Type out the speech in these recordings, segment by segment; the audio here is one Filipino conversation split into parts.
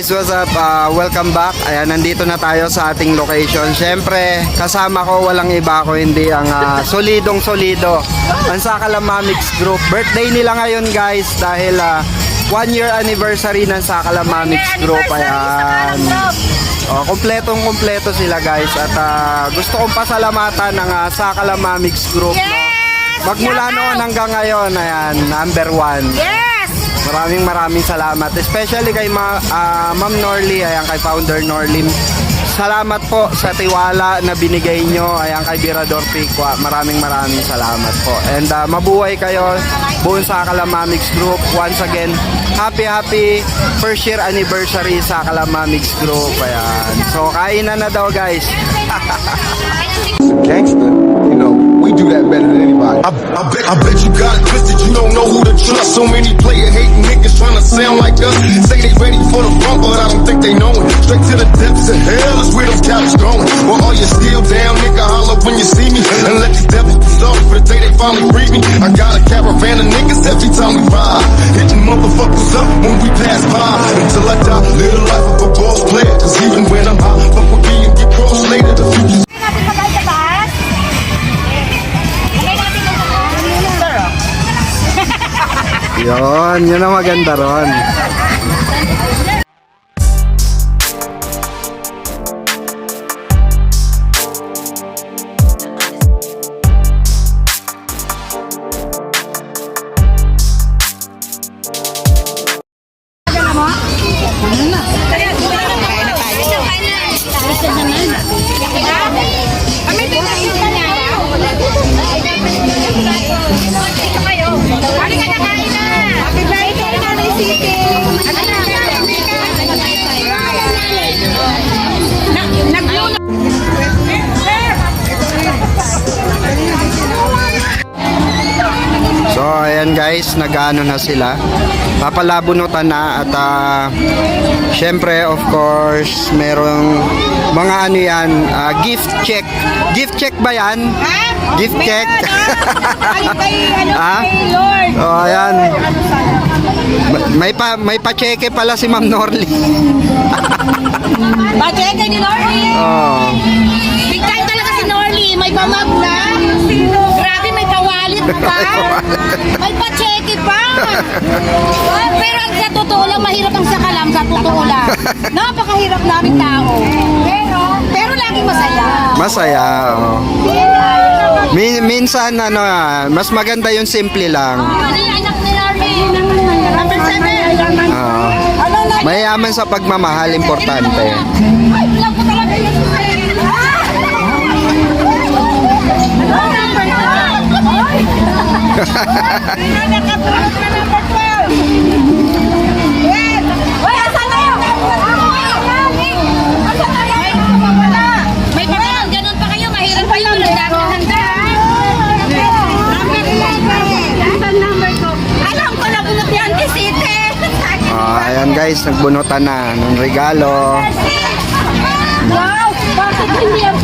What's up? Welcome back. Ayan, nandito na tayo sa ating location. Siyempre, kasama ko walang iba ko hindi ang solidong solido. Ang Sakalamamix Group. Birthday nila ngayon guys dahil 1 year anniversary ng Sakalamamix Group. Ayan. Kompletong-kompleto sila guys. At gusto kong pasalamatan ng Sakalamamix Group. Magmula noon hanggang ngayon, ayan, number 1. Yes! Maraming salamat. Especially kay Ma'am Norly, ayan, kay Founder Norly. Salamat po sa tiwala na binigay nyo, ayan, kay Birador Piqua. Maraming salamat po. And mabuhay kayo, buong Sakalamamix Group. Once again, happy first year anniversary Sakalamamix Group. Ayan. So, kainan na daw guys. Gangster, you know, we do that better than anybody. I bet you got it twisted, you don't know who to trust. So many player hating niggas trying to sound like us. Say they ready for the front, but I don't think they know it. Straight to the depths of hell is where them cowards going. Well, all you still down, nigga, holler when you see me. And let these devils be sorry for the day they finally free me. I got a caravan of niggas every time we ride. Hitting motherfuckers up when we pass by. Until I die, live the life of a boss player. Cause even when I'm high, fuck with me and get crossed later. The future's Yun ang maganda ron. So ayan guys, nag-ano na sila, papalabunutan na. At syempre of course merong mga ano yan, gift check. Gift check ba yan? Gift check. Oh ayan, may pa-cheque pala si Ma'am Norly. Pa-cheque ni Norly. Oh. Big time talaga si Norly. May pamag na. Grabe, may pawalit pa. May pa-cheque pa. Pero sa totoo lang, mahirap ang sakalam. Sa totoo lang. Napakahirap namin tao. Pero laging masaya. Masaya, oh. Minsan ano, mas maganda yung simple lang. Ano yung anak ni Norly? Number 7. Mayaman sa pagmamahal, importante. Ay, vlog ko talaga yun. Nakatrap na number 12. Yes! Uy, asan na yun? Asan na yun? May pagkakas ganun pa kayo, mahirap pa yun. Handa. Number 2. Alam ko na bunot yan, City. Ayan guys, nagbunutan na ng regalo. Wow! Bakit hindi yan?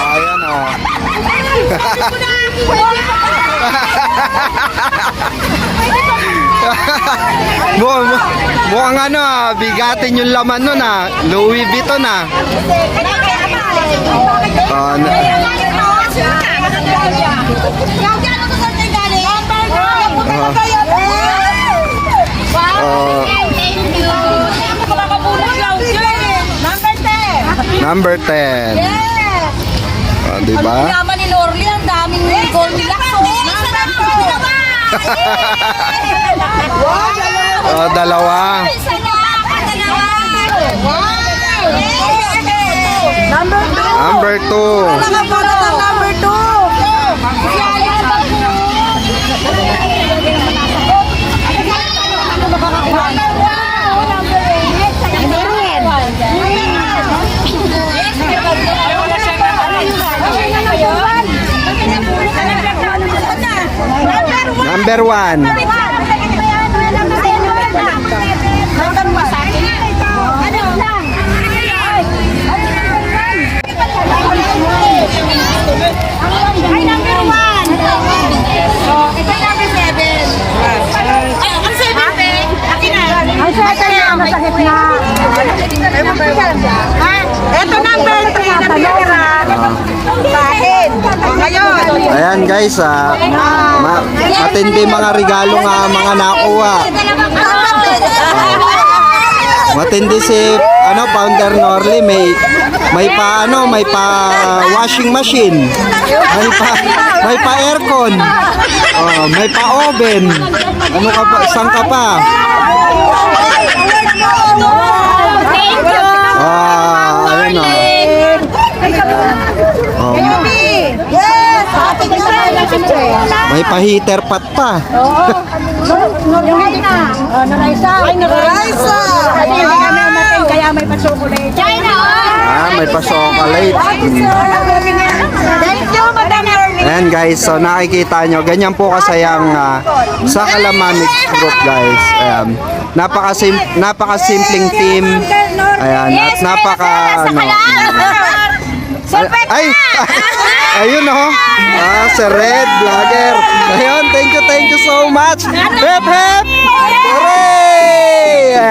Ayan o. Mukhang ano, bigatin yung laman nun Louis Vuitton Number 10. Diba? Ang yaman ni Norly, ang daming gold nila. Dalawa. Number 2. Number 2. Number 1. Ayan guys, matindi mga regalo nga mga nakuha. Matindi si Founder Norly, may pa washing machine. May pa aircon. May pa oven. Ano ka pa? Saan ka pa? Thank you. Ayun may pa heater pat pa. Kaya may pa-chocolate. China, May pa chocolate. Thank you, Madam Ernie. Ayan guys, so nakikita nyo, ganyan po kasayang sa Kalamamix Group guys. Ayan. Napakasimpleng team. Ayan, at ay! Ayun si Red Vlogger. Ayun, thank you so much. Hep hep! Hooray!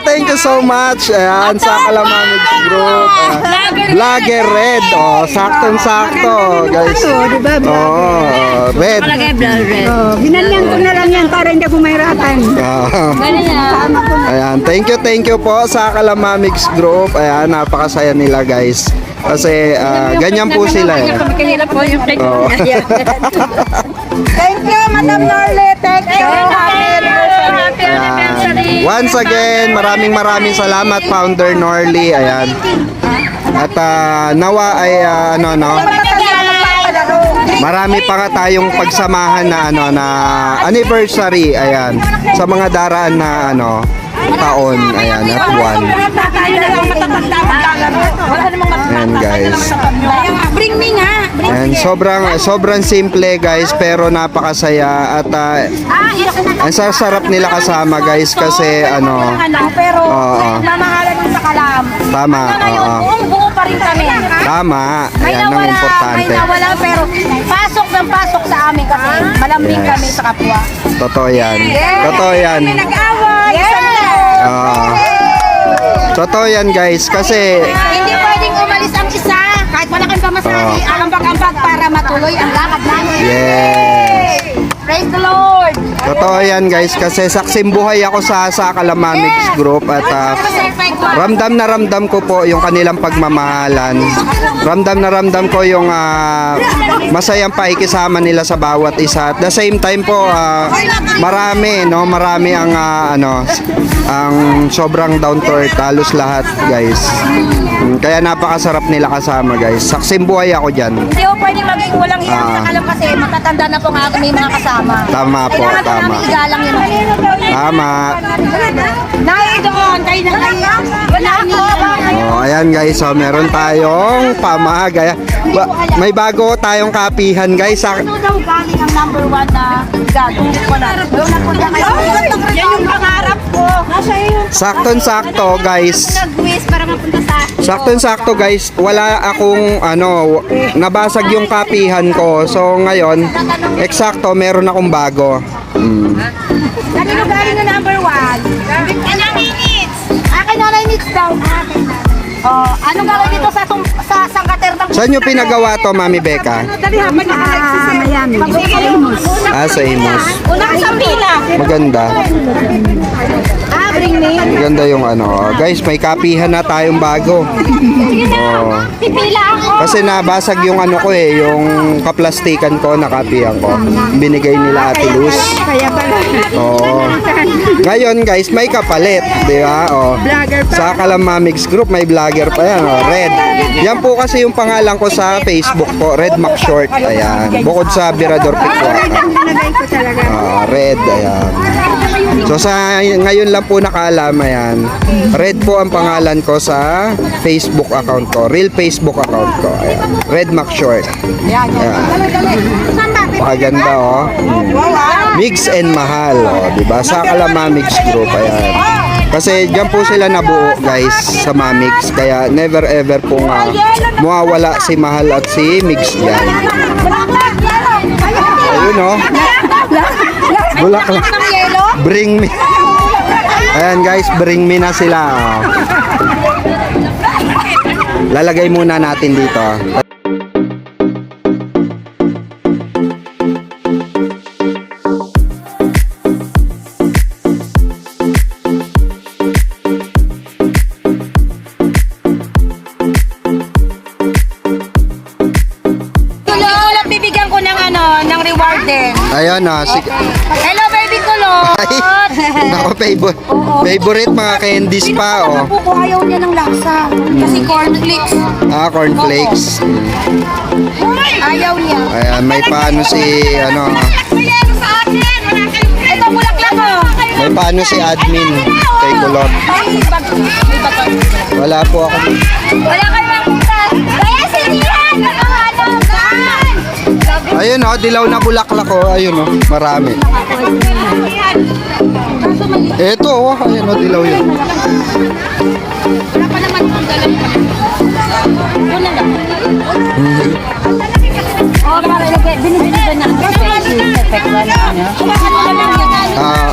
Thank you so much. Ayan, sa Kalamamix Group. Vlogger Red. Saktong-sakto, guys. Red. Binanyan ko na lang yan para hindi ako mahirapan. Ayan, thank you po sa Kalamamix Group. Ayan, napakasaya nila guys. Kasi ganyan po sila eh. Thank you, Madam Norly. Thank you. Ayan. Once again, maraming salamat Founder Norly. Ayan. At nawa ay marami pa nga tayong pagsamahan na anniversary. Ayan. Sa mga daraan na taon. Ayan, at buwan. Ayan guys. Bring me nga. And sobrang simple guys, pero napakasaya at ang sarap nila kasama guys kasi Pero Oo. mamahalan mo sa Kalam. Tama. Buong-buo pa rin kami. Tama. May Ayan ang nawala, importante. may nawala, pero pasok sa amin kasi malambing Yes. kami sa kapwa. Totoo yan. Totoo yan. Nag-away! Totoo yan guys kasi Hindi pwedeng umalis ang isa kahit wala kang pamasahe, ambag-ambag para matuloy ang lakad namin. yes. Praise the Lord! Totoo yan guys kasi saksim buhay ako sa Kalamamix Group at ramdam na ramdam ko po yung kanilang pagmamahalan. Ramdam na ramdam ko yung masayang paikisama nila sa bawat isa. At the same time po marami ang ang sobrang down to earth halos lahat guys. Kaya napakasarap nila kasama guys. Saksim buhay ako diyan. Hindi ko pwedeng maging walang iyang sa Kalam kasi matatanda na po nga may mga kasama. Tama po, Kailangan tama. namin igalang yun. Tama. Doon, kayo na kayo. Wala ako. Ayan guys, meron tayong pamahag. May bago tayong kapihan guys. Ano daw galing ang number 1 na gago? Wala. Yan yung pangarap ko. Saktong-sakto guys. Nag-wish para mapunta sa Saktong-sakto guys. Wala akong nabasag yung kapihan ko. So ngayon, eksakto meron akong bago. Kanino galing na number 1? Nanay Nits. Akin nanay Nits daw. Ano gagawin dito sa Sangkater ng Saan nyo pinagawa to, Mami Becca? Miami. Sa Imus. Una ka sa pila. Maganda. Bring me. Maganda yung Guys, may kapihan na tayong bago. Pipila ako. Kasi nabasag yung yung kaplastikan ko, nakapihan ko. Binigay nila Ate Luz. Kaya pala. Ngayon guys, may kapalit, di ba? Vlogger pa. Sa Kalamamix Group, may vlogger pa yan, Red. Yan po kasi yung pangalan ko sa Facebook ko, Red Mac Short. Ayan. Bukod sa Virador Picua. Nilagay ko talaga. Red, ayan. So sa ngayon lang po nakaalam, ayan. Red po ang pangalan ko sa Facebook account ko, real Facebook account ko. Ayan. Red Mac Short. Ayan. Maganda Mix and Mahal, di ba? Sa Kalamamix Group, ayan. Kasi diyan po sila nabuo, guys, sa Mamix. Kaya never ever pong mawawala si Mahal at si Mix diyan. Ayun Bulaklak. Bring me. Ayan guys, bring me na sila. Lalagay muna natin dito. Warden. Ayun, sige. Hello, baby kulot. Ay, naku, favorite mga candies pa, oh. Po ko ayaw niya ng lasa. Kasi cornflakes. Cornflakes. Ayaw niya. Ayan, may paano si, ano, Ito, bulaklak mo. may paano si admin kay Kulot. May bag. May bag. Wala po ako. Wala ka naman punta. Kaya si Rian, nakahanap saan? Ayun, oh, dilaw na bulaklak, oh. Ayun, oh, marami. Ito, oh, ayun, oh, dilaw yun. Wala pa naman kung dalang pa. Yun na lang. Oh, para ilagay. Binibigyan na. Perfect. Wala na. Ah,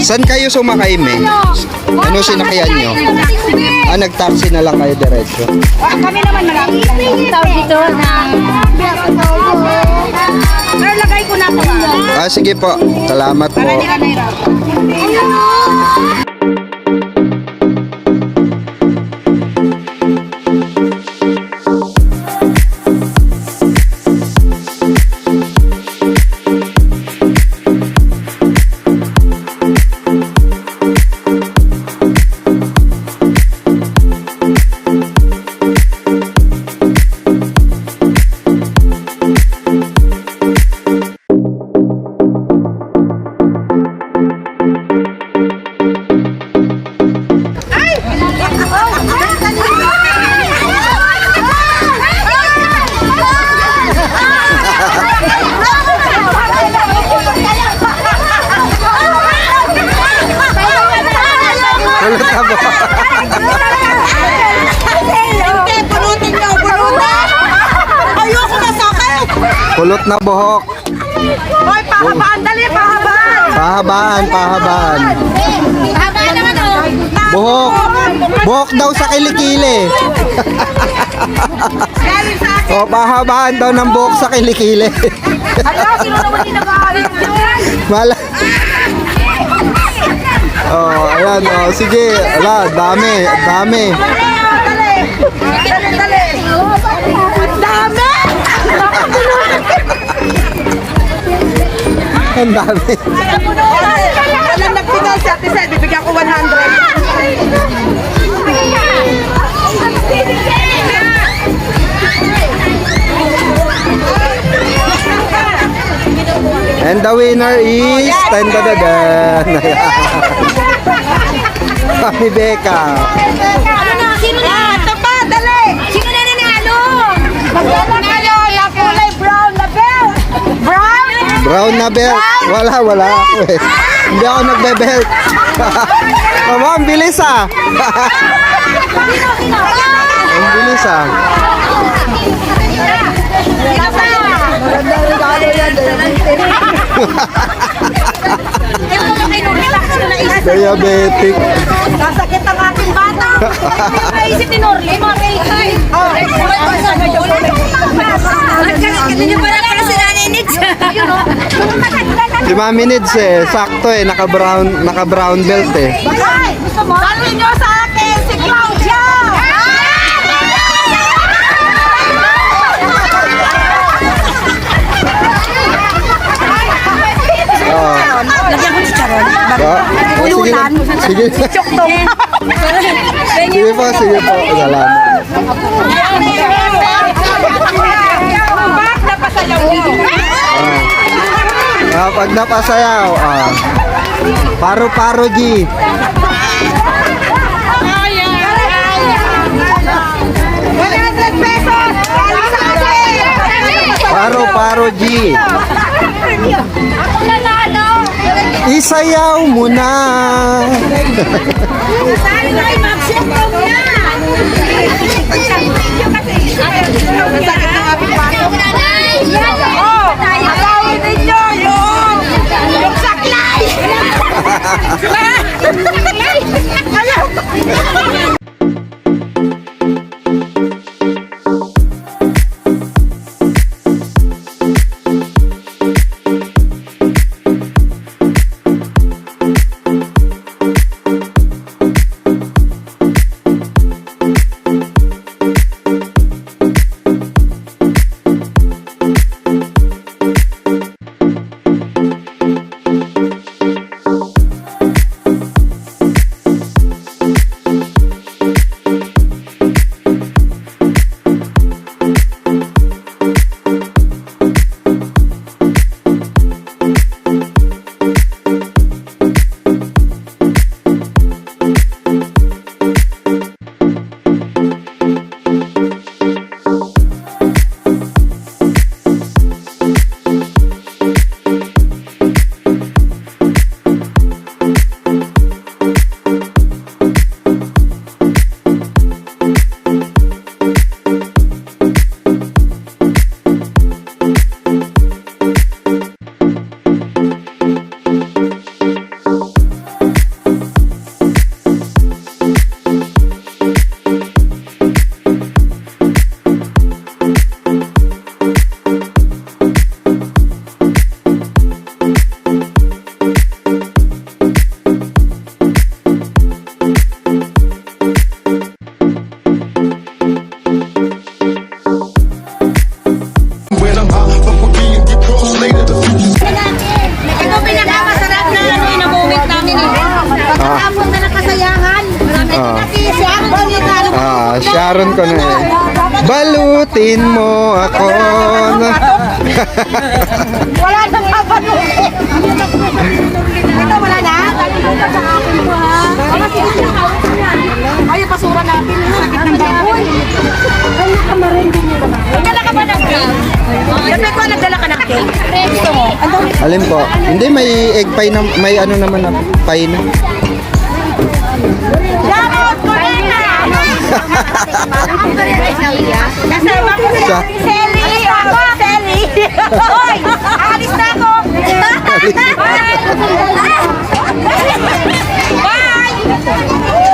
saan kayo sumakay, me? Ano sinakyan nyo? Nag-taxi na lang kayo diretso. Kami naman malaki. Tawag dito na. Pero lagay ko na ito. Sige po. Salamat po. Hindi ka nahirapan. Kulot na buhok. Ayoko na sakit! Kulot na buhok. Hoy, pahabaan, dali, pahabaan! Pahabaan. Pahabaan naman, oh! Buhok. Buhok daw sa kilikili. Galing sa akin! O, pahabaan daw ng buhok sa kilikili. Hala, sino naman yung nag-aalit yun? Mala. Oh, ayan, oh, sige. Ala, dami. Dali! Ang dami! Ang dami. Alam nagpinal si Ate Sel, bibigyan ko 100. And the winner is Tandadadan. Mami Becca. Ano na? Sino na? Ito pa, dali! Sino na nanalo? Nanalo, la kulay brown na belt! Brown? Brown na belt. Wala ako eh. Hindi ako nagbe-belt. Mama, ang bilis ah. Ang bilis ah. Diabetic. Nasakit ang aking bata. Naisip ni Norly, mga kay. Oh, hindi pa lang kasi naninid siya. Si Mami Nids eh, sakto eh, naka-brown belt eh. Gusto mo? Saluhin nyo sa akin, si Claudia! Oh. Lagyan ko si Charon. Ulutan. Sige. Sige po. Salamat. Bak, napasayaw niyo. Pag napasayaw, paro-paro G. Paro-paro G. Ako nanalo. Isayaw mo na. Saan na yung mag-sipong na? Masakit ang aming bato. Oh, agawin ninyo yung saklay. ko na eh. Balutin mo ako. Wala na papalutin. Ito, wala na? Ay, yung basura natin. Sakit ng baboy. Ay, nakamarin din yun. Nagdala ka ba ng cake? Dapat ko nagdala ka ng cake? Gusto mo? Alin po? Hindi, may egg pie na, may ano naman na pie na. Shoutout ko rin na! Kasama ko si Siya. Selly! Ako! Selly! Hoy! Alis na ako! Bye!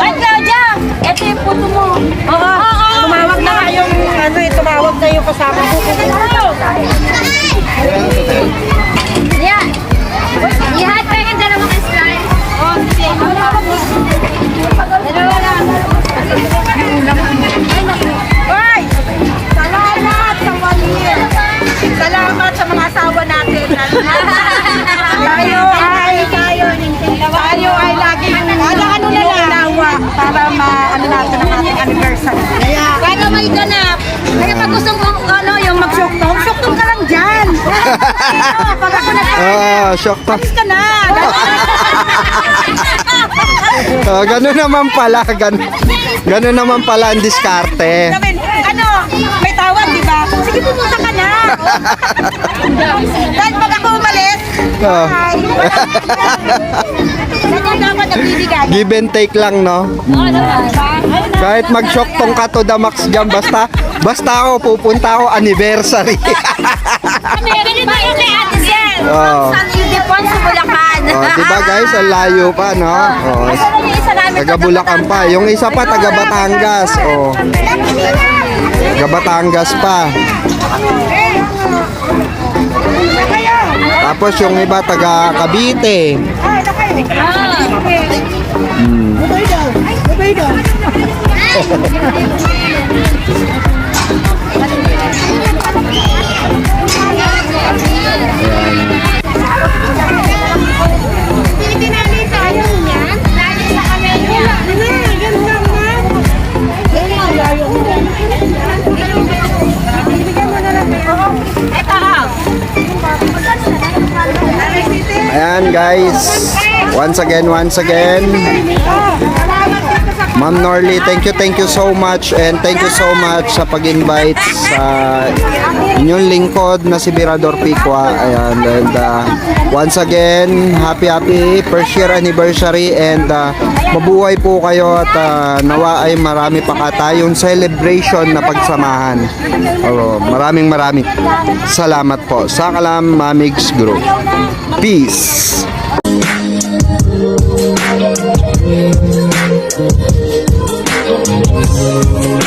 Ay, Claudia! Ito yung puto mo. Oo. Tumawag na nga yung tumawag na yung kasama ko. Yeah. Ihat pa yung dalawang slime. Dalawa lang. Hoy! Salamat sa 1 year! Salamat sa mga asawa natin. Tayo ay laging inuunawa para maano natin ang ating anniversary. Kaya may ganap. Kaya pag gusto kong yung mag-shoktong ka lang dyan. Pag ako Shock pa. alis ka na. Ganun naman pala. Ganun naman pala ang diskarte. Sabihin, may tawag, di ba? Sige, pumunta ka na. Dahil pag ako umalis, Oh. ay, ganyan dapat nagbibigay. Give and take lang, no? Kahit mag-shoktong ka to the max dyan, basta ako, pupunta ako anniversary. Bili tayo kay Ate Sel. Oh. San Ildefonso sa Bulacan. Oh, diba guys, ang layo pa, no? Oh. Asan na yung isa namin? Taga Bulacan pa. Yung isa pa, taga Batangas. Oh. Taga Batangas pa. Tapos yung iba, taga Cavite. Ayan guys, once again, Ma'am Norly, thank you so much, and thank you so much sa pag-invite sa inyong lingkod na si Birador Pikwa. Ayan, and once again, happy first year anniversary, and mabuhay po kayo, at nawa ay marami pa tayong celebration na pagsamahan. Maraming salamat po sa Kalam Mamigs Group. Peace! Thank you.